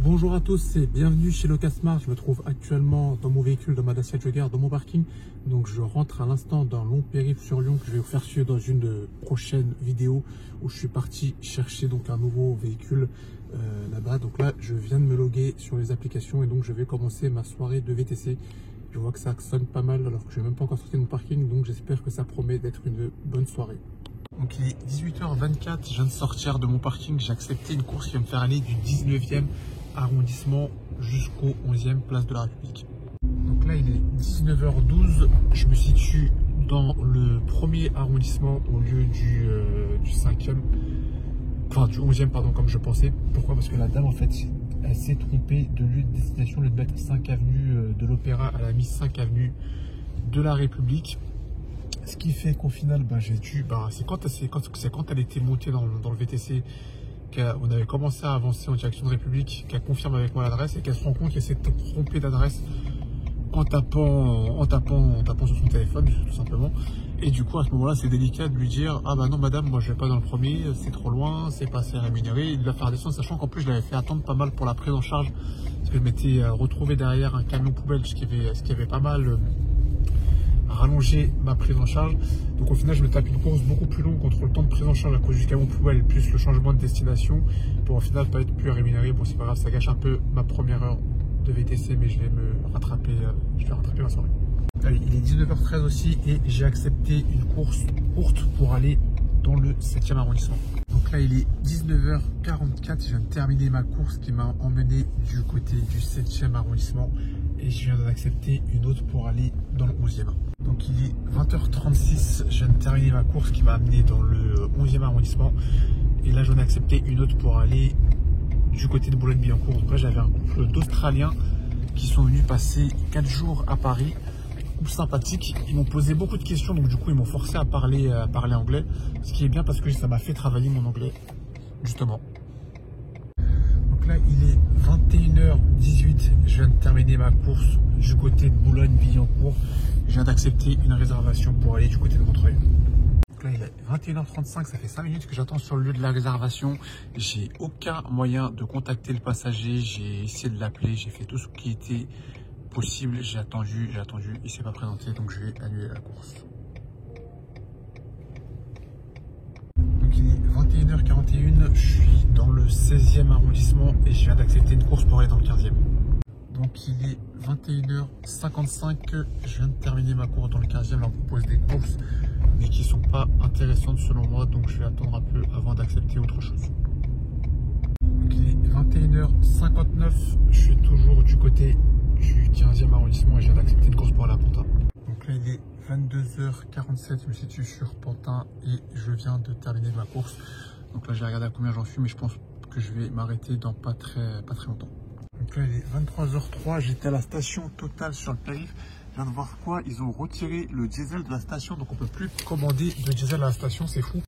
Bonjour à tous et bienvenue chez Locasmart. Je me trouve actuellement dans mon véhicule, dans ma Dacia Jogger, dans mon parking. Donc je rentre à l'instant d'un long périple sur Lyon que je vais vous faire suivre dans une prochaine vidéo où je suis parti chercher donc un nouveau véhicule là-bas. Donc là, je viens de me loguer sur les applications et donc je vais commencer ma soirée de VTC. Je vois que ça sonne pas mal alors que je n'ai même pas encore sorti de mon parking, donc j'espère que ça promet d'être une bonne soirée. Donc il est 18h24, je viens de sortir de mon parking, j'ai accepté une course qui va me faire aller du 19e arrondissement jusqu'au 11e place de la République. Donc là il est 19h12, je me situe dans le premier arrondissement au lieu du 5e, enfin du 11e pardon comme je pensais. Pourquoi? Parce que la dame en fait elle s'est trompée de lieu de destination, au lieu de mettre 5 avenues de l'Opéra, elle a mis 5 avenues de la République. Ce qui fait qu'au final, j'ai dû. C'est quand elle était montée dans le VTC qu'on avait commencé à avancer en direction de République, qu'elle confirme avec moi l'adresse et qu'elle se rend compte qu'elle s'est trompée d'adresse en tapant sur son téléphone, tout simplement. Et du coup, à ce moment-là, c'est délicat de lui dire: ah bah non, madame, moi je vais pas dans le premier, c'est trop loin, c'est pas assez rémunéré. Et de la faire descendre, sachant qu'en plus, je l'avais fait attendre pas mal pour la prise en charge, parce que je m'étais retrouvé derrière un camion poubelle, ce qui avait pas mal rallonger ma prise en charge. Donc au final je me tape une course beaucoup plus longue contre le temps de prise en charge à cause du camion poubelle plus le changement de destination pour au final pas être plus rémunéré. Bon, c'est pas grave, ça gâche un peu ma première heure de VTC, mais je vais rattraper ma soirée. Allez, il est 19h13 aussi et j'ai accepté une course courte pour aller dans le 7e arrondissement. Donc là il est 19h44, je viens de terminer ma course qui m'a emmené du côté du 7e arrondissement et je viens d'en accepter une autre pour aller dans le 11e. Donc il est 20h36, je viens de terminer ma course qui m'a amené dans le 11e arrondissement et là j'en ai accepté une autre pour aller du côté de Boulogne-Billancourt. Donc là j'avais un couple d'Australiens qui sont venus passer 4 jours à Paris. Sympathique, ils m'ont posé beaucoup de questions, donc du coup ils m'ont forcé à parler anglais, ce qui est bien parce que ça m'a fait travailler mon anglais justement. Donc là il est 21h18, je viens de terminer ma course du côté de Boulogne-Billancourt, je viens d'accepter une réservation pour aller du côté de Montreuil. Donc là il est 21h35, ça fait 5 minutes que j'attends sur le lieu de la réservation, j'ai aucun moyen de contacter le passager, j'ai essayé de l'appeler, j'ai fait tout ce qui était possible, j'ai attendu, il s'est pas présenté, donc je vais annuler la course. Donc il est 21h41, je suis dans le 16e arrondissement et je viens d'accepter une course pour aller dans le 15e. Donc il est 21h55, je viens de terminer ma course dans le 15e, là on propose des courses mais qui sont pas intéressantes selon moi, donc je vais attendre un peu avant d'accepter autre chose. Donc il est 21h59, je suis toujours du côté du 15e arrondissement et je viens d'accepter une course pour aller à Pantin. Donc là il est 22h47, je me situe sur Pantin et je viens de terminer ma course. Donc là j'ai regardé à combien j'en suis, mais je pense que je vais m'arrêter dans pas très longtemps. Donc là il est 23h03, j'étais à la station Total sur le périph'. Je viens de voir quoi, ils ont retiré le diesel de la station, donc on peut plus commander de diesel à la station, c'est fou.